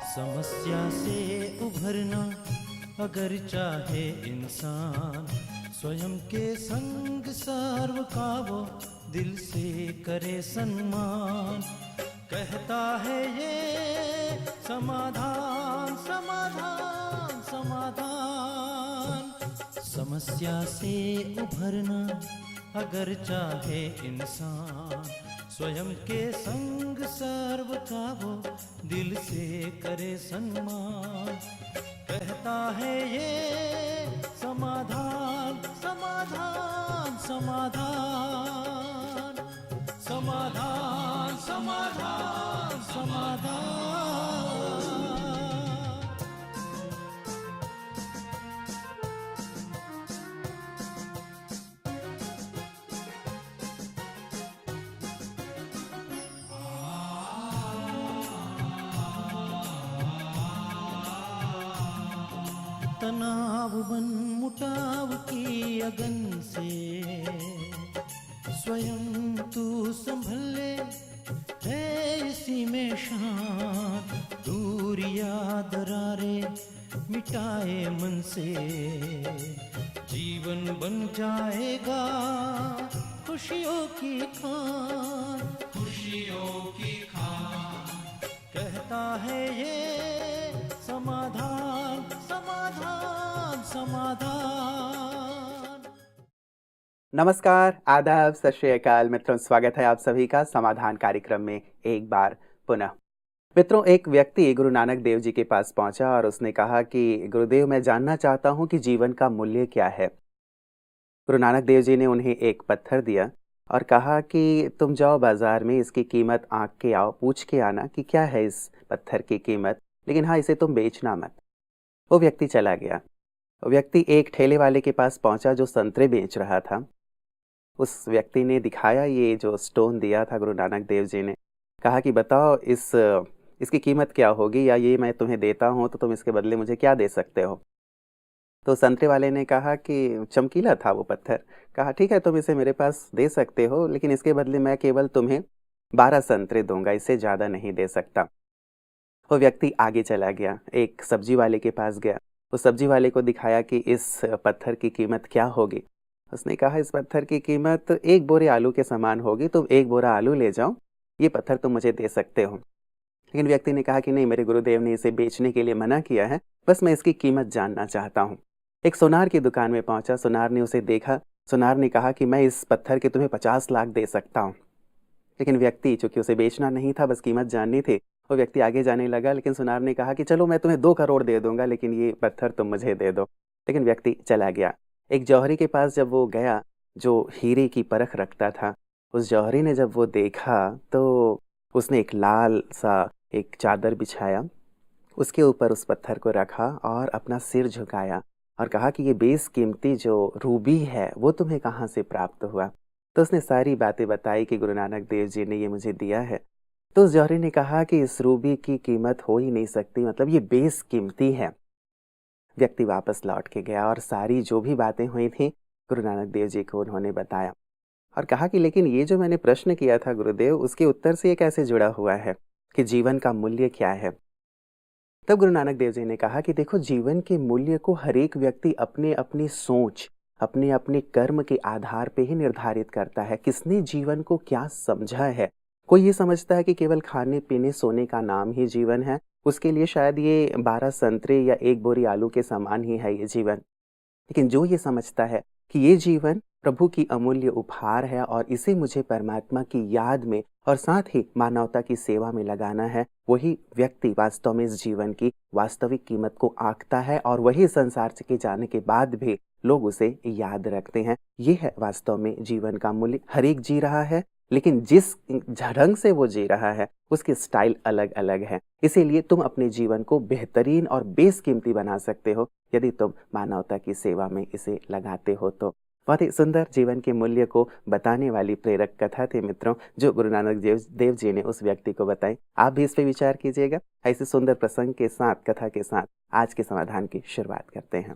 समस्या से उभरना अगर चाहे इंसान, स्वयं के संग सर्व का वो दिल से करे सम्मान। कहता है ये समाधान समाधान समाधान। समस्या से उभरना अगर चाहे इंसान, स्वयं के संग सर्व का वो दिल से करे सम्मान। कहता है ये समाधान समाधान समाधान समाधान समाधान समाधान। तनाव बन मुटाव की अगन से स्वयं तू संभल ले, है इसी में शान। दूरिया दरारे मिटाए मन से, जीवन बन जाएगा खुशियों की खान खुशियों की खान। कहता है ये समाधान समाधान समाधान। नमस्कार, आदाब, सत श्री अकाल मित्रों, स्वागत है आप सभी का समाधान कार्यक्रम में एक बार पुनः। मित्रों, एक व्यक्ति गुरु नानक देव जी के पास पहुंचा और उसने कहा कि गुरुदेव, मैं जानना चाहता हूं कि जीवन का मूल्य क्या है। गुरु नानक देव जी ने उन्हें एक पत्थर दिया और कहा कि तुम जाओ बाजार में, इसकी कीमत आंक के आओ, पूछ के आना कि क्या है इस पत्थर की कीमत, लेकिन हाँ, इसे तुम बेचना मत। वो व्यक्ति चला गया। वो व्यक्ति एक ठेले वाले के पास पहुंचा जो संतरे बेच रहा था। उस व्यक्ति ने दिखाया ये जो स्टोन दिया था गुरु नानक देव जी ने, कहा कि बताओ इसकी कीमत क्या होगी, या ये मैं तुम्हें देता हूँ तो तुम इसके बदले मुझे क्या दे सकते हो। तो संतरे वाले ने कहा कि चमकीला था वो पत्थर। कहा ठीक है, तुम इसे मेरे पास दे सकते हो, लेकिन इसके बदले मैं केवल तुम्हें 12 संतरे दूंगा, इससे ज़्यादा नहीं दे सकता। वो व्यक्ति आगे चला गया, एक सब्जी वाले के पास गया। उस सब्जी वाले को दिखाया कि इस पत्थर की कीमत क्या होगी। उसने कहा इस पत्थर की कीमत 1 बोरे आलू के समान होगी, तुम 1 बोरा आलू ले जाओ, ये पत्थर तुम मुझे दे सकते हो। लेकिन व्यक्ति ने कहा कि नहीं, मेरे गुरुदेव ने इसे बेचने के लिए मना किया है, बस मैं इसकी कीमत जानना चाहता हूँ। एक सुनार की दुकान में पहुंचा, सुनार ने उसे देखा। सुनार ने कहा कि मैं इस पत्थर के तुम्हें 50 लाख दे सकता हूँ। लेकिन व्यक्ति, चूंकि उसे बेचना नहीं था, बस कीमत जाननी थी, वो व्यक्ति आगे जाने लगा। लेकिन सुनार ने कहा कि चलो मैं तुम्हें 2 करोड़ दे दूंगा, लेकिन ये पत्थर तुम मुझे दे दो। लेकिन व्यक्ति चला गया। एक जौहरी के पास जब वो गया, जो हीरे की परख रखता था, उस जौहरी ने जब वो देखा तो उसने एक लाल सा एक चादर बिछाया, उसके ऊपर उस पत्थर को रखा और अपना सिर झुकाया और कहा कि ये बेशकीमती जो रूबी है वो तुम्हें कहाँ से प्राप्त हुआ। तो उसने सारी बातें बताई कि गुरु नानक देव जी ने ये मुझे दिया है। तो उस जौहरी ने कहा कि इस रूबी की कीमत हो ही नहीं सकती, मतलब ये बेशकीमती है। व्यक्ति वापस लौट के गया और सारी जो भी बातें हुई थी गुरु नानक देव जी को उन्होंने बताया और कहा कि लेकिन ये जो मैंने प्रश्न किया था गुरुदेव, उसके उत्तर से ये कैसे जुड़ा हुआ है कि जीवन का मूल्य क्या है। तब गुरु नानक देव जी ने कहा कि देखो, जीवन के मूल्य को हर एक व्यक्ति अपने अपनी सोच, अपने अपने कर्म के आधार पे ही निर्धारित करता है। किसने जीवन को क्या समझा है। कोई ये समझता है कि केवल खाने पीने सोने का नाम ही जीवन है, उसके लिए शायद ये 12 संतरे या 1 बोरी आलू के समान ही है ये जीवन। लेकिन जो ये समझता है कि ये जीवन प्रभु की अमूल्य उपहार है और इसे मुझे परमात्मा की याद में और साथ ही मानवता की सेवा में लगाना है, वही व्यक्ति वास्तव में इस जीवन की वास्तविक कीमत को आंकता है और वही संसार के जाने के बाद भी लोग उसे याद रखते हैं। ये है वास्तव में जीवन का मूल्य। हर एक जी रहा है, लेकिन जिस ढंग से वो जी रहा है उसकी स्टाइल अलग अलग है। इसीलिए तुम अपने जीवन को बेहतरीन और बेशकीमती बना सकते हो यदि तुम मानवता की सेवा में इसे लगाते हो तो। बहुत ही सुंदर जीवन के मूल्य को बताने वाली प्रेरक कथा थी मित्रों, जो गुरु नानक देव जी ने उस व्यक्ति को बताई। आप भी इस पर विचार कीजिएगा। ऐसे सुंदर प्रसंग के साथ, कथा के साथ आज के समाधान की शुरुआत करते हैं।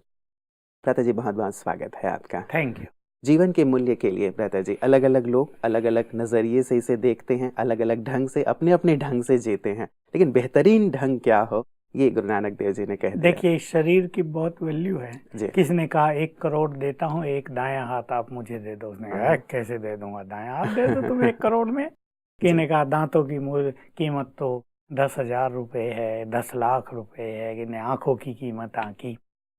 भ्राता जी, बहुत बहुत स्वागत है आपका। Thank you. जीवन के मूल्य के लिए भ्राता जी, अलग अलग लोग अलग अलग नजरिए से इसे देखते हैं, अलग अलग ढंग से अपने अपने ढंग से जीते हैं, लेकिन बेहतरीन ढंग क्या हो ये गुरु नानक देव जी ने कह दिया। देखिए, इस शरीर की बहुत वैल्यू है। जी। किसी ने कहा 1 करोड़ देता हूँ, एक दायां हाथ आप मुझे दे दो। उसने कहा कैसे दे दूंगा, दायां हाथ दे दो तुम 1 करोड़ में। किसी ने कहा दांतों की कीमत तो 10,000 रुपये है, 10 लाख रुपए है, कि आंखों की कीमत आंखी।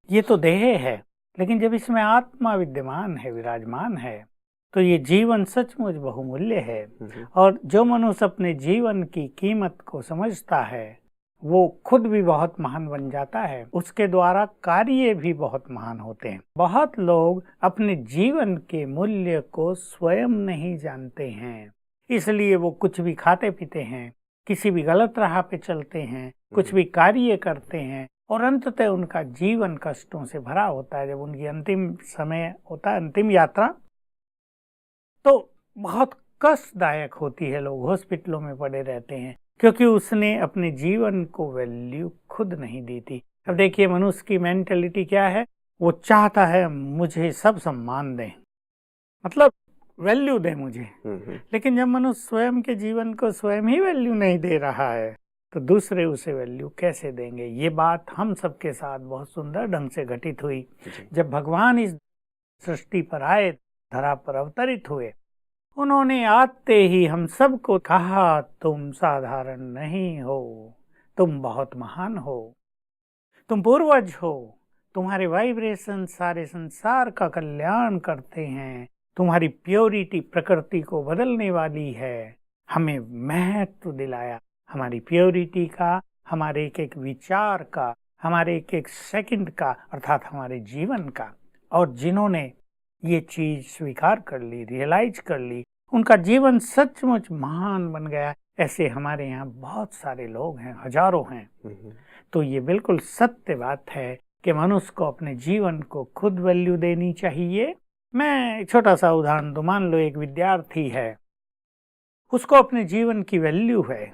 ये तो देह है, लेकिन जब इसमें आत्मा विद्यमान है, विराजमान है, तो ये जीवन सचमुच बहुमूल्य है। और जो मनुष्य अपने जीवन की कीमत को समझता है वो खुद भी बहुत महान बन जाता है, उसके द्वारा कार्य भी बहुत महान होते हैं। बहुत लोग अपने जीवन के मूल्य को स्वयं नहीं जानते हैं, इसलिए वो कुछ भी खाते पीते हैं, किसी भी गलत राह पे चलते हैं, कुछ भी कार्य करते हैं, और अंततः उनका जीवन कष्टों से भरा होता है। जब उनकी अंतिम समय होता है, अंतिम यात्रा, तो बहुत कष्टदायक होती है। लोग हॉस्पिटलों में पड़े रहते हैं क्योंकि उसने अपने जीवन को वैल्यू खुद नहीं दी थी। अब देखिए, मनुष्य की मेंटेलिटी क्या है, वो चाहता है मुझे सब सम्मान दें, मतलब वैल्यू दें मुझे। लेकिन जब मनुष्य स्वयं के जीवन को स्वयं ही वैल्यू नहीं दे रहा है, तो दूसरे उसे वैल्यू कैसे देंगे। ये बात हम सबके साथ बहुत सुंदर ढंग से घटित हुई जब भगवान इस सृष्टि पर आए, धरा पर अवतरित हुए। उन्होंने आते ही हम सबको कहा, तुम साधारण नहीं हो, तुम बहुत महान हो, तुम पूर्वज हो, तुम्हारे वाइब्रेशन सारे संसार का कल्याण करते हैं, तुम्हारी प्योरिटी प्रकृति को बदलने वाली है। हमें महत्व दिलाया हमारी प्योरिटी का, हमारे एक एक विचार का, हमारे एक एक सेकंड का, अर्थात हमारे जीवन का। और जिन्होंने ये चीज स्वीकार कर ली, रियलाइज कर ली, उनका जीवन सचमुच महान बन गया। ऐसे हमारे यहाँ बहुत सारे लोग हैं, हजारों हैं। तो ये बिल्कुल सत्य बात है कि मनुष्य को अपने जीवन को खुद वैल्यू देनी चाहिए। मैं एक छोटा सा उदाहरण दूं। मान लो एक विद्यार्थी है, उसको अपने जीवन की वैल्यू है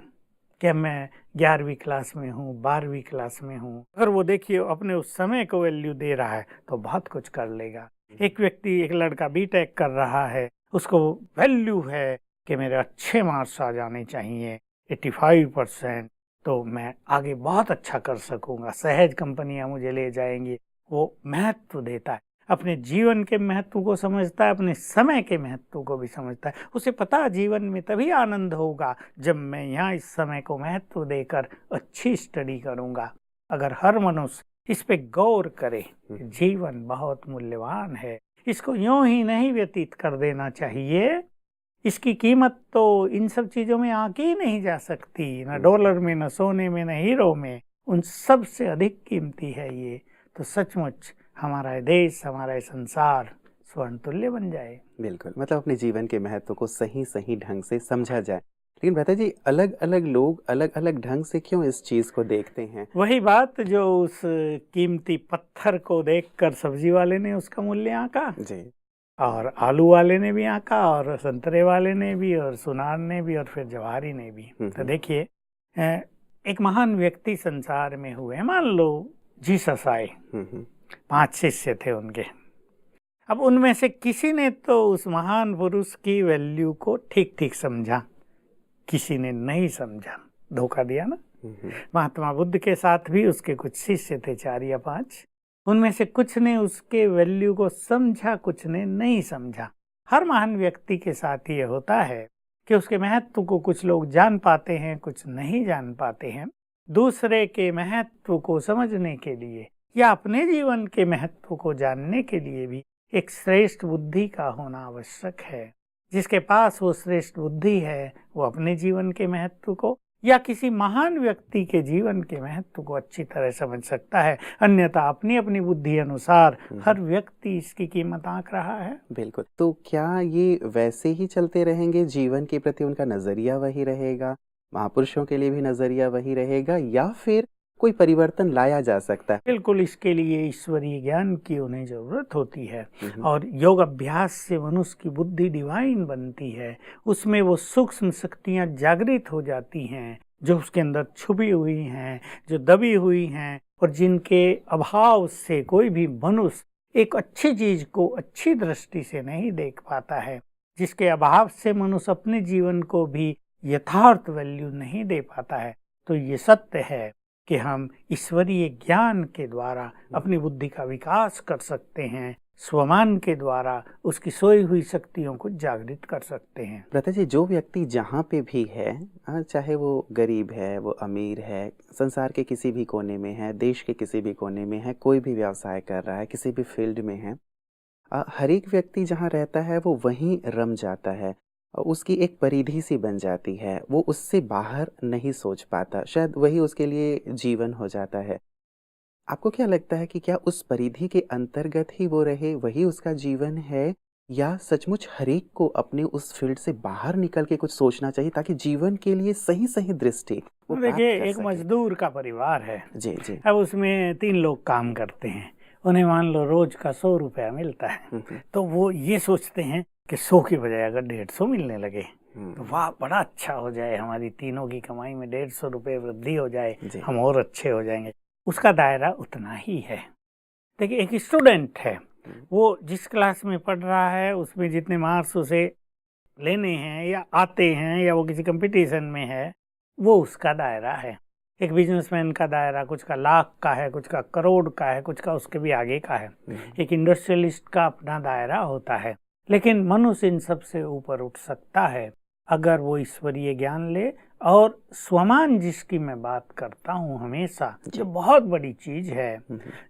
कि मैं 11वीं क्लास में हूँ, 12वीं क्लास में हूँ। अगर वो देखिए अपने उस समय को वैल्यू दे रहा है तो बहुत कुछ कर लेगा। एक व्यक्ति, एक लड़का बीटेक कर रहा है, उसको वैल्यू है कि मेरे अच्छे मार्क्स आ जाने चाहिए, 85%, तो मैं आगे बहुत अच्छा कर सकूंगा, सहज कंपनियां मुझे ले जाएंगी। वो महत्व देता है, अपने जीवन के महत्व को समझता है, अपने समय के महत्व को भी समझता है। उसे पता है जीवन में तभी आनंद होगा जब मैं यहाँ इस समय को महत्व देकर अच्छी स्टडी करूंगा। अगर हर मनुष्य इस पे गौर करे, जीवन बहुत मूल्यवान है, इसको यूं ही नहीं व्यतीत कर देना चाहिए। इसकी कीमत तो इन सब चीजों में आंकी ही नहीं जा सकती, न डॉलर में, न सोने में, न हीरो में। उन सब से अधिक कीमती है ये। तो सचमुच हमारा देश, हमारा संसार स्वर्ण तुल्य बन जाए। बिल्कुल, मतलब अपने जीवन के महत्व को सही सही ढंग से समझा जाए। लेकिन भ्राता जी, अलग अलग लोग अलग अलग ढंग से क्यों इस चीज को देखते हैं? वही बात जो उस कीमती पत्थर को देखकर सब्जी वाले ने उसका मूल्य आंका जी, और आलू वाले ने भी आंका, और संतरे वाले ने भी, और सुनार ने भी, और फिर जवाहरी ने भी। तो देखिए, एक महान व्यक्ति संसार में हुए। मान लो जीसस आए, 5 शिष्य थे उनके। अब उनमें से किसी ने तो उस महान पुरुष की वैल्यू को ठीक ठीक समझा, किसी ने नहीं समझा, धोखा दिया ना। महात्मा बुद्ध के साथ भी उसके कुछ शिष्य थे, 4 या 5। उनमें से कुछ ने उसके वैल्यू को समझा, कुछ ने नहीं समझा। हर महान व्यक्ति के साथ ये होता है कि उसके महत्व को कुछ लोग जान पाते हैं, कुछ नहीं जान पाते हैं। दूसरे के महत्व को समझने के लिए या अपने जीवन के महत्व को जानने के लिए भी एक श्रेष्ठ बुद्धि का होना आवश्यक है। जिसके पास वो श्रेष्ठ बुद्धि है, वो अपने जीवन के महत्व को या किसी महान व्यक्ति के जीवन के महत्व को अच्छी तरह समझ सकता है। अन्यथा अपनी अपनी बुद्धि अनुसार हर व्यक्ति इसकी कीमत आंक रहा है। बिल्कुल। तो क्या ये वैसे ही चलते रहेंगे? जीवन के प्रति उनका नजरिया वही रहेगा, महापुरुषों के लिए भी नजरिया वही रहेगा, या फिर कोई परिवर्तन लाया जा सकता है? बिल्कुल, इसके लिए ईश्वरीय ज्ञान की उन्हें जरूरत होती है। और योग अभ्यास से मनुष्य की बुद्धि डिवाइन बनती है। उसमें वो सूक्ष्म शक्तियां जागृत हो जाती हैं जो उसके अंदर छुपी हुई हैं, जो दबी हुई हैं, और जिनके अभाव से कोई भी मनुष्य एक अच्छी चीज को अच्छी दृष्टि से नहीं देख पाता है। जिसके अभाव से मनुष्य अपने जीवन को भी यथार्थ वैल्यू नहीं दे पाता है। तो ये सत्य है कि हम ईश्वरीय ज्ञान के द्वारा अपनी बुद्धि का विकास कर सकते हैं, स्वमान के द्वारा उसकी सोई हुई शक्तियों को जागृत कर सकते हैं। भ्राता जी, जो व्यक्ति जहाँ पे भी है, चाहे वो गरीब है, वो अमीर है, संसार के किसी भी कोने में है, देश के किसी भी कोने में है, कोई भी व्यवसाय कर रहा है, किसी भी फील्ड में है, हर एक व्यक्ति जहाँ रहता है वो वहीं रम जाता है। उसकी एक परिधि सी बन जाती है, वो उससे बाहर नहीं सोच पाता, शायद वही उसके लिए जीवन हो जाता है। आपको क्या लगता है कि क्या उस परिधि के अंतर्गत ही वो रहे, वही उसका जीवन है, या सचमुच हर एक को अपने उस फील्ड से बाहर निकल के कुछ सोचना चाहिए ताकि जीवन के लिए सही सही दृष्टि वो प्राप्त देखिए, कर एक सके? मजदूर का परिवार है, जी जी। अब उसमें 3 लोग काम करते हैं, उन्हें मान लो रोज का 100 रुपया मिलता है, तो वो ये सोचते हैं कि 100 की बजाय अगर 150 मिलने लगे तो वाह, बड़ा अच्छा हो जाए, हमारी तीनों की कमाई में 150 रुपये वृद्धि हो जाए, हम और अच्छे हो जाएंगे। उसका दायरा उतना ही है। देखिए, एक स्टूडेंट है, वो जिस क्लास में पढ़ रहा है उसमें जितने मार्क्स उसे लेने हैं या आते हैं, या वो किसी कंपटीशन में है, वो उसका दायरा है। एक बिजनेसमैन का दायरा कुछ का लाख का है, कुछ का करोड़ का है, कुछ का उसके भी आगे का है। एक इंडस्ट्रियलिस्ट का अपना दायरा होता है। लेकिन मनुष्य इन सब से ऊपर उठ सकता है अगर वो ईश्वरीय ज्ञान ले, और स्वमान जिसकी मैं बात करता हूँ हमेशा, जो बहुत बड़ी चीज है,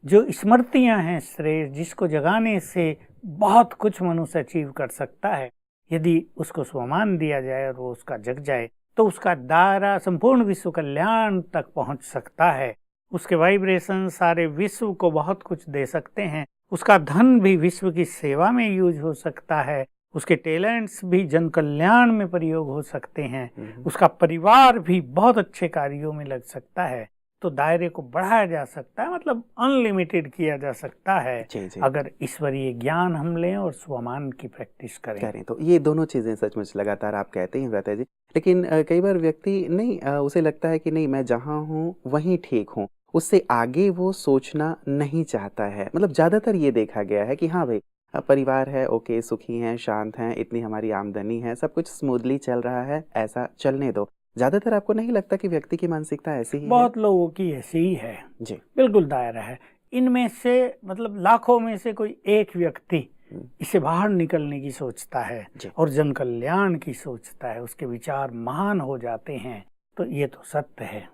जो स्मृतियां हैं श्रेष्ठ, जिसको जगाने से बहुत कुछ मनुष्य अचीव कर सकता है, यदि उसको स्वमान दिया जाए और वो उसका जग जाए तो उसका दायरा संपूर्ण विश्व कल्याण तक पहुंच सकता है। उसके वाइब्रेशन सारे विश्व को बहुत कुछ दे सकते हैं। उसका धन भी विश्व की सेवा में यूज हो सकता है, उसके टैलेंट्स भी जन कल्याण में प्रयोग हो सकते हैं, उसका परिवार भी बहुत अच्छे कार्यों में लग सकता है। तो दायरे को बढ़ाया जा सकता है, मतलब अनलिमिटेड किया जा सकता है, अगर ईश्वरीय ज्ञान हम लें और स्वमान की प्रैक्टिस करें। तो ये दोनों चीजें सचमुच लगातार आप कहते हैं भ्राता जी, लेकिन कई बार व्यक्ति नहीं, उसे लगता है कि नहीं, मैं जहाँ हूँ वहीं ठीक हूँ, उससे आगे वो सोचना नहीं चाहता है। मतलब ज्यादातर ये देखा गया है कि हाँ भाई, परिवार है, ओके, सुखी हैं, शांत हैं, इतनी हमारी आमदनी है, सब कुछ स्मूथली चल रहा है, ऐसा चलने दो। ज्यादातर आपको नहीं लगता कि व्यक्ति की मानसिकता ऐसी ही बहुत लोगों की ऐसी ही है जी। बिल्कुल दायरा है। इनमें से मतलब लाखों में से कोई एक व्यक्ति इसे बाहर निकलने की सोचता है और जन कल्याण की सोचता है, उसके विचार महान हो जाते हैं, तो ये तो सत्य है।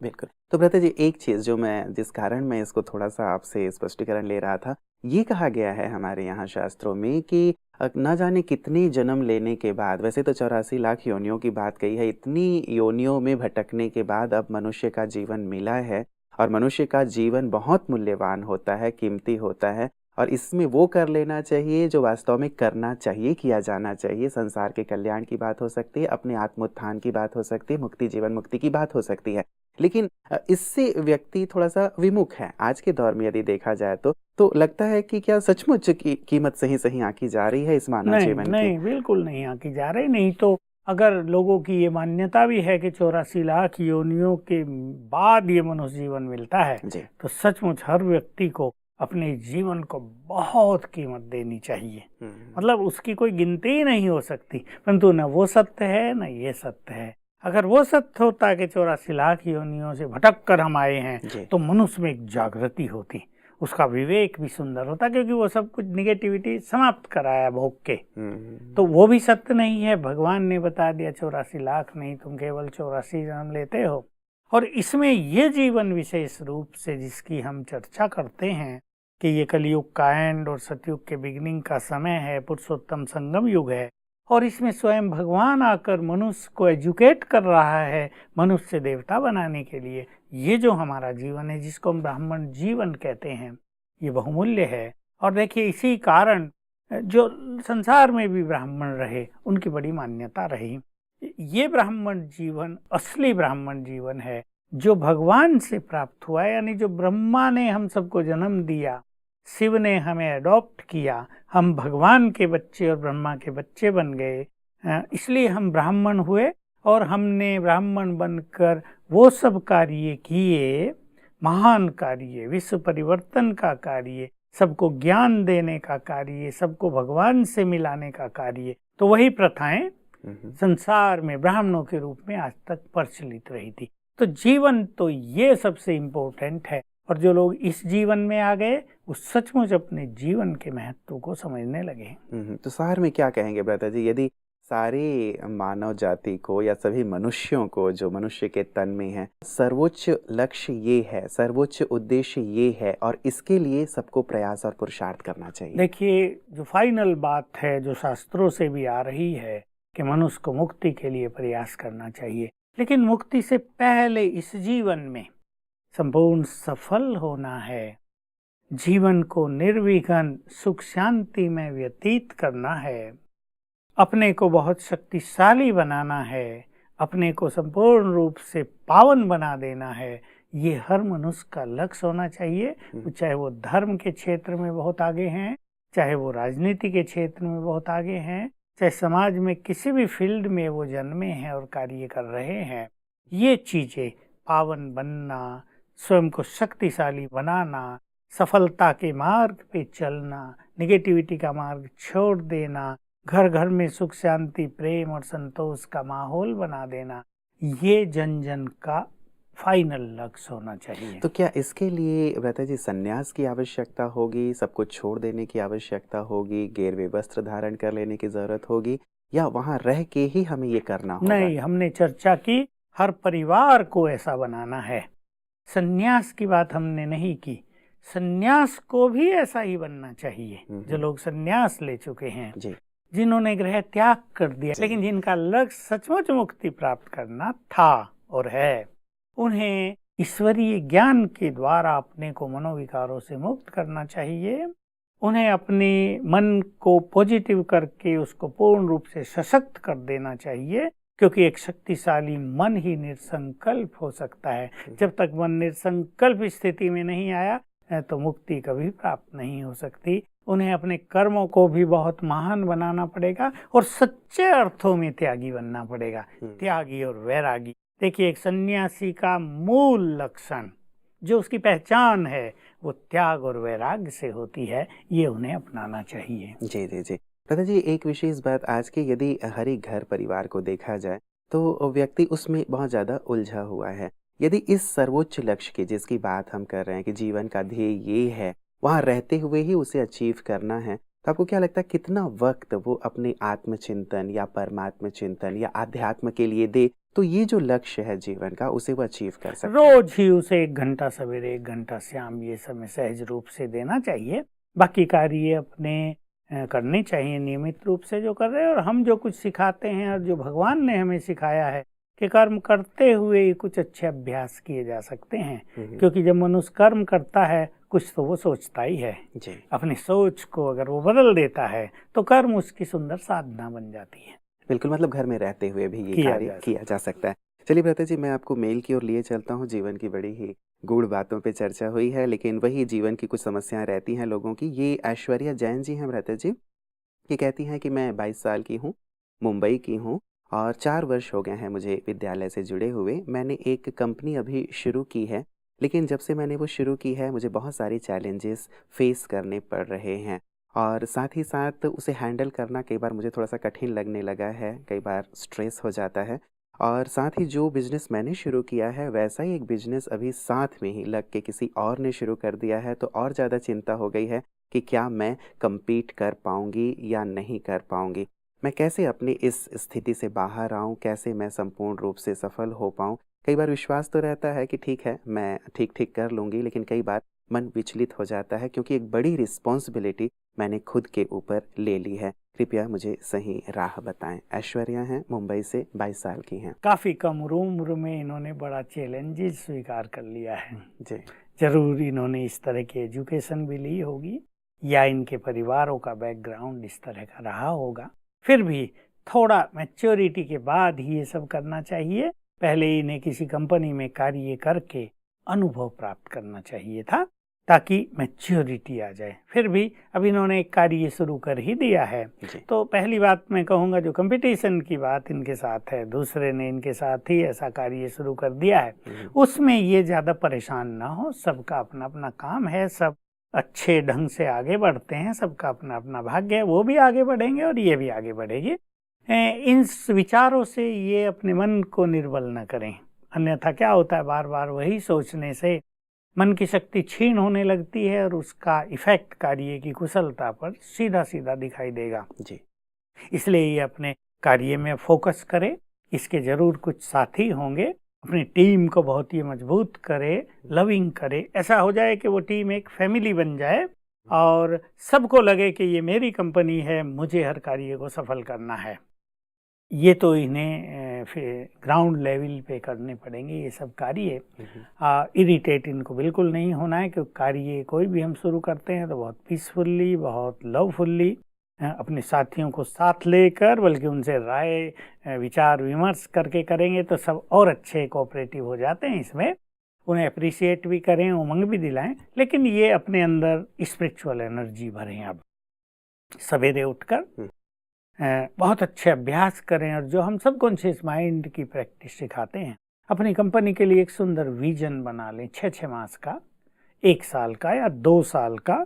बिल्कुल। तो भ्राता जी, एक चीज जो मैं, जिस कारण मैं इसको थोड़ा सा आपसे स्पष्टीकरण ले रहा था, ये कहा गया है हमारे यहाँ शास्त्रों में कि न जाने कितने जन्म लेने के बाद, वैसे तो 84 लाख योनियों की बात कही है, इतनी योनियों में भटकने के बाद अब मनुष्य का जीवन मिला है, और मनुष्य का जीवन बहुत मूल्यवान होता है, कीमती होता है, और इसमें वो कर लेना चाहिए जो वास्तव में करना चाहिए, किया जाना चाहिए। संसार के कल्याण की बात हो सकती है, अपने आत्मोत्थान की बात हो सकती है, मुक्ति, जीवन मुक्ति की बात हो सकती है। लेकिन इससे व्यक्ति थोड़ा सा विमुख है आज के दौर में, यदि देखा जाए तो लगता है कि क्या सचमुच की कीमत सही सही आंकी जा रही है इस मानव जीवन की? नहीं, बिल्कुल नहीं आंकी जा रही। नहीं तो अगर लोगों की ये मान्यता भी है कि 84 लाख योनियों के बाद ये मनुष्य जीवन मिलता है, तो सचमुच हर व्यक्ति को अपने जीवन को बहुत कीमत देनी चाहिए। मतलब उसकी कोई गिनती ही नहीं हो सकती, परंतु न वो सत्य है न ये सत्य है। अगर वो सत्य होता कि 84 लाख योनियों से भटक कर हम आए हैं, तो मनुष्य में एक जागृति होती, उसका विवेक भी सुंदर होता, क्योंकि वो सब कुछ निगेटिविटी समाप्त कराया भोग के। तो वो भी सत्य नहीं है। भगवान ने बता दिया 84 लाख नहीं, तुम केवल 84 जन्म लेते हो। और इसमें ये जीवन विशेष रूप से जिसकी हम चर्चा करते हैं कि ये कलयुग का एंड और सतयुग के बिगिनिंग का समय है, पुरुषोत्तम संगम युग है, और इसमें स्वयं भगवान आकर मनुष्य को एजुकेट कर रहा है मनुष्य से देवता बनाने के लिए। ये जो हमारा जीवन है, जिसको हम ब्राह्मण जीवन कहते हैं, ये बहुमूल्य है। और देखिए, इसी कारण जो संसार में भी ब्राह्मण रहे, उनकी बड़ी मान्यता रही। ये ब्राह्मण जीवन असली ब्राह्मण जीवन है, जो भगवान से प्राप्त हुआ, यानी जो ब्रह्मा ने हम सबको जन्म दिया, शिव ने हमें अडॉप्ट किया, हम भगवान के बच्चे और ब्रह्मा के बच्चे बन गए, इसलिए हम ब्राह्मण हुए। और हमने ब्राह्मण बनकर वो सब कार्य किए, महान कार्य, विश्व परिवर्तन का कार्य, सबको ज्ञान देने का कार्य, सबको भगवान से मिलाने का कार्य। तो वही प्रथाएं संसार में ब्राह्मणों के रूप में आज तक प्रचलित रही थी। तो जीवन तो ये सबसे इम्पोर्टेंट है, और जो लोग इस जीवन में आ गए वो सचमुच अपने जीवन के महत्व को समझने लगे। तो सार में क्या कहेंगे भ्राता जी, यदि सारी मानव जाति को या सभी मनुष्यों को जो मनुष्य के तन में है, सर्वोच्च लक्ष्य ये है, सर्वोच्च उद्देश्य ये है और इसके लिए सबको प्रयास और पुरुषार्थ करना चाहिए? देखिए, जो फाइनल बात है जो शास्त्रों से भी आ रही है कि मनुष्य को मुक्ति के लिए प्रयास करना चाहिए, लेकिन मुक्ति से पहले इस जीवन में संपूर्ण सफल होना है, जीवन को निर्विघ्न सुख शांति में व्यतीत करना है, अपने को बहुत शक्तिशाली बनाना है, अपने को संपूर्ण रूप से पावन बना देना है। ये हर मनुष्य का लक्ष्य होना चाहिए, चाहे वो धर्म के क्षेत्र में बहुत आगे हैं, चाहे वो राजनीति के क्षेत्र में बहुत आगे हैं, चाहे समाज में किसी भी फील्ड में वो जन्मे हैं और कार्य कर रहे हैं। ये चीज़ें, पावन बनना, स्वयं को शक्तिशाली बनाना, सफलता के मार्ग पे चलना, निगेटिविटी का मार्ग छोड़ देना, घर घर में सुख शांति प्रेम और संतोष का माहौल बना देना, ये जन जन का फाइनल लक्ष्य होना चाहिए। तो क्या इसके लिए भ्राता जी संन्यास की आवश्यकता होगी, सब कुछ छोड़ देने की आवश्यकता होगी, गेरुए वस्त्र धारण कर लेने की जरूरत होगी, या वहाँ रह के ही हमें ये करना होगा? नहीं, हमने चर्चा की हर परिवार को ऐसा बनाना है। संन्यास की बात हमने नहीं की, संन्यास को भी ऐसा ही बनना चाहिए। जो लोग संन्यास ले चुके हैं जी, जिन्होंने ग्रह त्याग कर दिया, लेकिन जिनका लक्ष्य सचमुच मुक्ति प्राप्त करना था और है, उन्हें ईश्वरीय ज्ञान के द्वारा अपने को मनोविकारों से मुक्त करना चाहिए। उन्हें अपने मन को पॉजिटिव करके उसको पूर्ण रूप से सशक्त कर देना चाहिए, क्योंकि एक शक्तिशाली मन ही निसंकल्प हो सकता है। जब तक मन निसंकल्प स्थिति में नहीं आया तो मुक्ति कभी प्राप्त नहीं हो सकती। उन्हें अपने कर्मों को भी बहुत महान बनाना पड़ेगा और सच्चे अर्थों में त्यागी बनना पड़ेगा। त्यागी और वैरागी, देखिए, एक सन्यासी का मूल लक्षण जो उसकी पहचान है वो त्याग और वैराग्य से होती है। ये उन्हें अपनाना चाहिए। जी जी जी। भ्राता जी, एक विशेष बात आज के यदि हर एक घर परिवार को देखा जाए तो व्यक्ति उसमें बहुत ज़्यादा उलझा हुआ है। यदि इस सर्वोच्च लक्ष्य की जिसकी बात हम कर रहे हैं कि जीवन का ध्येय ये है, वहाँ रहते हुए ही उसे अचीव करना है, तो आपको क्या लगता है कितना वक्त वो अपने आत्मचिंतन या परमात्म चिंतन या आध्यात्म के लिए दे, तो ये जो लक्ष्य है जीवन का उसे वो अचीव कर सकता है? रोज ही उसे 1 घंटा सवेरे 1 घंटा शाम ये समय सहज रूप से देना चाहिए। बाकी कार्य अपने करने चाहिए नियमित रूप से जो कर रहे हैं। और हम जो कुछ सिखाते हैं और जो भगवान ने हमें सिखाया है कि कर्म करते हुए ही कुछ अच्छे अभ्यास किए जा सकते हैं, क्योंकि जब मनुष्य कर्म करता है कुछ तो वो सोचता ही है जी। अपनी सोच को अगर वो बदल देता है तो कर्म उसकी सुंदर साधना बन जाती है। बिल्कुल, मतलब घर में रहते हुए भी ये कार्य किया जा सकता है। चलिए भ्राता जी, मैं आपको मेल की ओर लिए चलता हूँ। जीवन की बड़ी ही गूढ़ बातों पे चर्चा हुई है, लेकिन वही जीवन की कुछ समस्याएं रहती हैं लोगों की। ये ऐश्वर्या जैन जी हैं भ्राता जी, ये कहती हैं कि मैं 22 साल की हूँ, मुंबई की हूँ और 4 वर्ष हो गए हैं मुझे विद्यालय से जुड़े हुए। मैंने एक कंपनी अभी शुरू की है, लेकिन जब से मैंने वो शुरू की है मुझे बहुत सारे चैलेंजेस फेस करने पड़ रहे हैं और साथ ही साथ उसे हैंडल करना कई बार मुझे थोड़ा सा कठिन लगने लगा है, कई बार स्ट्रेस हो जाता है। और साथ ही जो बिज़नेस मैंने शुरू किया है वैसा ही एक बिज़नेस अभी साथ में ही लग के किसी और ने शुरू कर दिया है, तो और ज़्यादा चिंता हो गई है कि क्या मैं कम्पीट कर पाऊँगी या नहीं कर पाऊँगी। मैं कैसे अपनी इस स्थिति से बाहर आऊँ, कैसे मैं संपूर्ण रूप से सफल हो पाऊँ। कई बार विश्वास तो रहता है कि ठीक है मैं ठीक कर लूँगी, लेकिन कई बार मन विचलित हो जाता है क्योंकि एक बड़ी रिस्पॉन्सिबिलिटी मैंने खुद के ऊपर ले ली है। कृपया मुझे सही राह बताएं। ऐश्वर्या हैं, मुंबई से, 22 साल की हैं। काफ़ी कम उम्र में इन्होंने बड़ा चैलेंजेस स्वीकार कर लिया है जी। जरूर इन्होंने इस तरह की एजुकेशन भी ली होगी या इनके परिवारों का बैकग्राउंड इस तरह का रहा होगा। फिर भी थोड़ा मैच्योरिटी के बाद ही ये सब करना चाहिए। पहले इन्हें किसी कंपनी में कार्य करके अनुभव प्राप्त करना चाहिए था ताकि मैच्योरिटी आ जाए। फिर भी अब इन्होंने एक कार्य शुरू कर ही दिया है। तो पहली बात मैं कहूँगा जो कंपटीशन की बात इनके साथ है, दूसरे ने इनके साथ ही ऐसा कार्य शुरू कर दिया है, उसमें ये ज़्यादा परेशान ना हो। सबका अपना अपना काम है, सब अच्छे ढंग से आगे बढ़ते हैं, सबका अपना अपना भाग्य है, वो भी आगे बढ़ेंगे और ये भी आगे बढ़ेगी। इन विचारों से ये अपने मन को निर्बल न करें। अन्यथा क्या होता है, बार बार वही सोचने से मन की शक्ति क्षीण होने लगती है और उसका इफेक्ट कार्य की कुशलता पर सीधा सीधा दिखाई देगा जी। इसलिए ये अपने कार्य में फोकस करे। इसके जरूर कुछ साथी होंगे, अपनी टीम को बहुत ही मजबूत करे, लविंग करे, ऐसा हो जाए कि वो टीम एक फैमिली बन जाए और सबको लगे कि ये मेरी कंपनी है, मुझे हर कार्य को सफल करना है। ये तो इन्हें फिर ग्राउंड लेवल पे करने पड़ेंगे ये सब कार्य। इरिटेट इनको बिल्कुल नहीं होना है, क्योंकि कार्य कोई भी हम शुरू करते हैं तो बहुत पीसफुल्ली, बहुत लवफुल्ली अपने साथियों को साथ लेकर, बल्कि उनसे राय विचार विमर्श करके करेंगे तो सब और अच्छे कोऑपरेटिव हो जाते हैं। इसमें उन्हें अप्रिशिएट भी करें, उमंग भी दिलाएं, लेकिन ये अपने अंदर स्पिरिचुअल एनर्जी भरें। अब सवेरे उठकर बहुत अच्छे अभ्यास करें और जो हम सबकॉन्शियस माइंड की प्रैक्टिस सिखाते हैं, अपनी कंपनी के लिए एक सुंदर विजन बना लें, 6 मास का, 1 साल का या 2 साल का,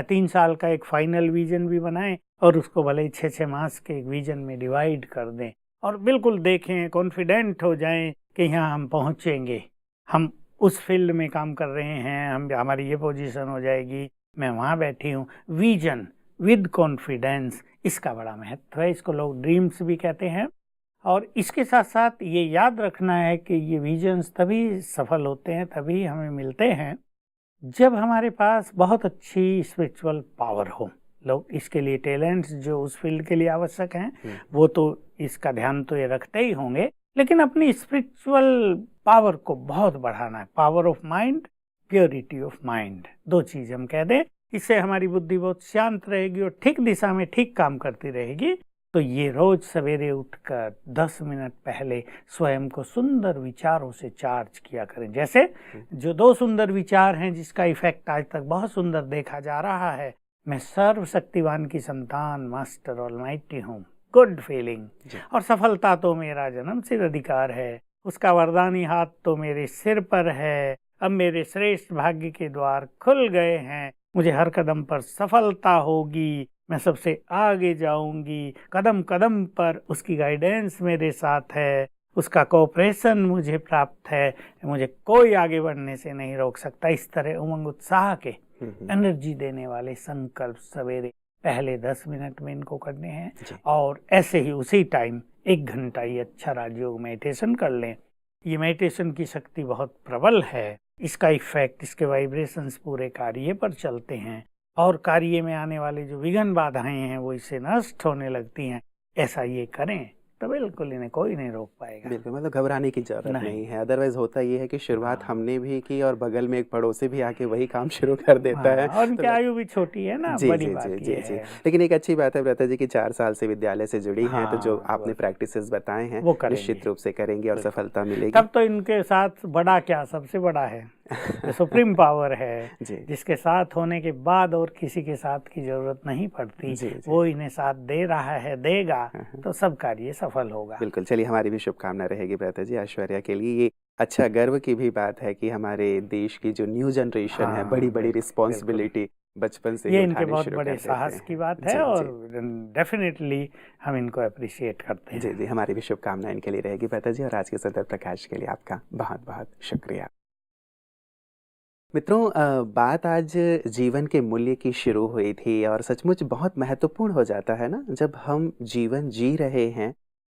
3 साल का एक फाइनल विजन भी बनाएं और उसको भले ही 6 मास के एक विजन में डिवाइड कर दें और बिल्कुल देखें, कॉन्फिडेंट हो जाएं कि यहाँ हम पहुँचेंगे, हम उस फील्ड में काम कर रहे हैं, हमारी ये पोजीशन हो जाएगी, मैं वहाँ बैठी हूँ। विजन विद कॉन्फिडेंस, इसका बड़ा महत्व है। इसको लोग ड्रीम्स भी कहते हैं। और इसके साथ साथ ये याद रखना है कि ये विजन्स तभी सफल होते हैं, तभी हमें मिलते हैं जब हमारे पास बहुत अच्छी स्पिरिचुअल पावर हो। लोग इसके लिए टैलेंट्स जो उस फील्ड के लिए आवश्यक हैं वो तो इसका ध्यान तो ये रखते ही होंगे, लेकिन अपनी स्पिरिचुअल पावर को बहुत बढ़ाना है। Power of mind, purity of mind, 2 चीज़ हम कह दें। इससे हमारी बुद्धि बहुत शांत रहेगी और ठीक दिशा में ठीक काम करती रहेगी। तो ये रोज सवेरे उठकर 10 मिनट पहले स्वयं को सुंदर विचारों से चार्ज किया करें। जैसे जो 2 सुंदर विचार हैं जिसका इफेक्ट आज तक बहुत सुंदर देखा जा रहा है, मैं सर्वशक्तिवान की संतान, मास्टर ऑलमाइटी हूँ, गुड फीलिंग, और सफलता तो मेरा जन्मसिद्ध अधिकार है, उसका वरदानी हाथ तो मेरे सिर पर है, अब मेरे श्रेष्ठ भाग्य के द्वार खुल गए हैं, मुझे हर कदम पर सफलता होगी, मैं सबसे आगे जाऊंगी, कदम कदम पर उसकी गाइडेंस मेरे साथ है, उसका कोऑपरेशन मुझे प्राप्त है, मुझे कोई आगे बढ़ने से नहीं रोक सकता। इस तरह उमंग उत्साह के एनर्जी देने वाले संकल्प सवेरे पहले 10 मिनट में इनको करने हैं। और ऐसे ही उसी टाइम 1 घंटा ये अच्छा राजयोग मेडिटेशन कर लें। ये मेडिटेशन की शक्ति बहुत प्रबल है, इसका इफेक्ट, इसके वाइब्रेशंस पूरे कार्य पर चलते हैं और कार्य में आने वाले जो विघ्न बाधाएं हैं वो इससे नष्ट होने लगती हैं। ऐसा ये करें तो बिल्कुल इन्हें कोई नहीं रोक पाएगा। बिल्कुल, मतलब घबराने की जरूरत नहीं है। अदरवाइज होता ये है कि शुरुआत हमने भी की और बगल में एक पड़ोसी भी आके वही काम शुरू कर देता है। और उनकी आयु भी छोटी है ना, बड़ी बात ये है। लेकिन एक अच्छी बात है व्रता जी की 4 साल से विद्यालय से जुड़ी हैं, तो जो आपने प्रैक्टिसेस बताए हैं वो निश्चित रूप से करेंगे और सफलता मिलेगी। तब तो इनके साथ बड़ा क्या, सबसे बड़ा है सुप्रीम पावर है, जिसके साथ होने के बाद और किसी के साथ की जरूरत नहीं पड़ती, वो इन्हें साथ दे रहा है, देगा, तो सब कार्य सफल होगा। बिल्कुल, चलिए हमारी भी शुभकामना रहेगी व्रता जी। ऐश्वर्या के लिए ये अच्छा गर्व की भी बात है कि हमारे देश की जो न्यू जनरेशन है, बड़ी बड़ी रिस्पॉन्सिबिलिटी बचपन से ये इनके बहुत बड़े साहस की बात है और डेफिनेटली हम इनको अप्रिशिएट करते हैं। जी, हमारी भी शुभकामना इनके लिए रहेगी व्रता जी। और आज के सुंदर प्रकाश के लिए आपका बहुत बहुत शुक्रिया। मित्रों, बात आज जीवन के मूल्य की शुरू हुई थी और सचमुच बहुत महत्वपूर्ण हो जाता है ना, जब हम जीवन जी रहे हैं,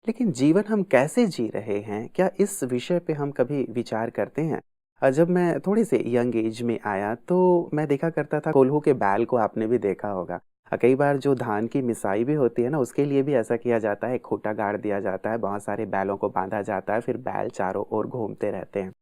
लेकिन जीवन हम कैसे जी रहे हैं, क्या इस विषय पे हम कभी विचार करते हैं? जब मैं थोड़े से यंग एज में आया तो मैं देखा करता था, कोल्हू के बैल को आपने भी देखा होगा। कई बार जो धान की मिसाई भी होती है ना, उसके लिए भी ऐसा किया जाता है, खूंटा गाड़ दिया जाता है, बहुत सारे बैलों को बांधा जाता है, फिर बैल चारों ओर घूमते रहते हैं।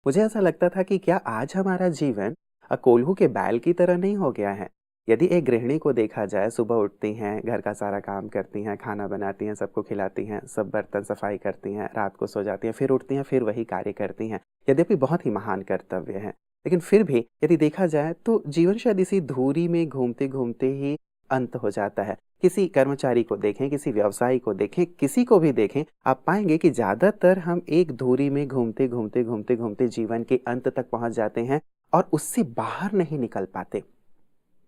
मुझे ऐसा लगता था कि क्या आज हमारा जीवन कोल्हू के बैल की तरह नहीं हो गया है? यदि एक गृहिणी को देखा जाए, सुबह उठती हैं, घर का सारा काम करती हैं, खाना बनाती हैं, सबको खिलाती हैं, सब बर्तन सफाई करती हैं, रात को सो जाती हैं, फिर उठती हैं, फिर वही कार्य करती हैं। यद्यपि बहुत ही महान कर्तव्य है, लेकिन फिर भी यदि देखा जाए तो जीवन शायद इसी धुरी में घूमते घूमते ही अंत हो जाता है। किसी कर्मचारी को देखें, किसी व्यवसायी को देखें, किसी को भी देखें, आप पाएंगे कि ज़्यादातर हम एक धुरी में घूमते घूमते घूमते घूमते जीवन के अंत तक पहुंच जाते हैं और उससे बाहर नहीं निकल पाते।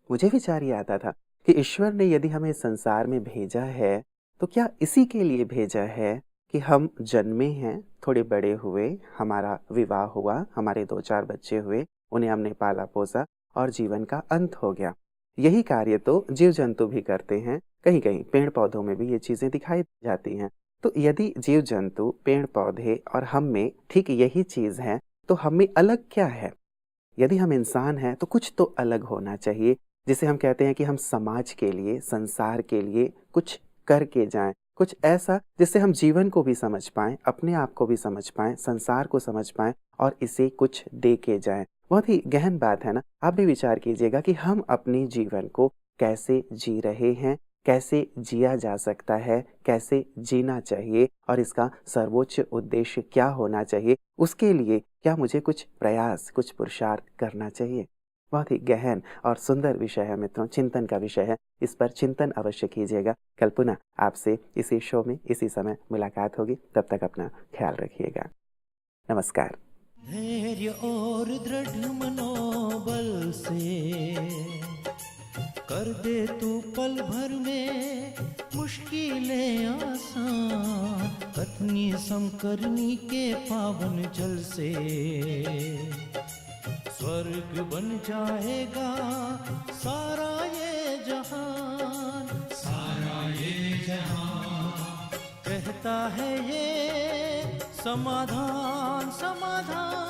मुझे विचार ये आता था कि ईश्वर ने यदि हमें संसार में भेजा है तो क्या इसी के लिए भेजा है कि हम जन्मे हैं, थोड़े बड़े हुए, हमारा विवाह हुआ, हमारे 2-4 बच्चे हुए, उन्हें हमने पाला पोसा और जीवन का अंत हो गया। यही कार्य तो जीव जंतु भी करते हैं, कहीं कहीं पेड़ पौधों में भी ये चीज़ें दिखाई जाती हैं। तो यदि जीव जंतु, पेड़ पौधे और हम में ठीक यही चीज़ है, तो हम में अलग क्या है? यदि हम इंसान हैं तो कुछ तो अलग होना चाहिए, जिसे हम कहते हैं कि हम समाज के लिए, संसार के लिए कुछ करके जाएं, कुछ ऐसा जिससे हम जीवन को भी समझ पाएं, अपने आप को भी समझ पाएं, संसार को समझ पाएं और इसे कुछ दे के जाएं। बहुत ही गहन बात है ना। आप भी विचार कीजिएगा कि हम अपने जीवन को कैसे जी रहे हैं, कैसे जिया जा सकता है, कैसे जीना चाहिए और इसका सर्वोच्च उद्देश्य क्या होना चाहिए, उसके लिए क्या मुझे कुछ प्रयास, कुछ पुरुषार्थ करना चाहिए। बहुत ही गहन और सुंदर विषय है मित्रों, चिंतन का विषय है। इस पर चिंतन अवश्य कीजिएगा। कल पुनः आपसे इसी शो में इसी समय मुलाकात होगी। तब तक अपना ख्याल रखिएगा। नमस्कार। धैर्य और दृढ़ मनोबल से कर दे तू पल भर में मुश्किलें आसान, कथनी समकरनी के पावन जल से स्वर्ग बन जाएगा सारा ये जहान, सारा ये जहान कहता है ये समाधान, समाधान।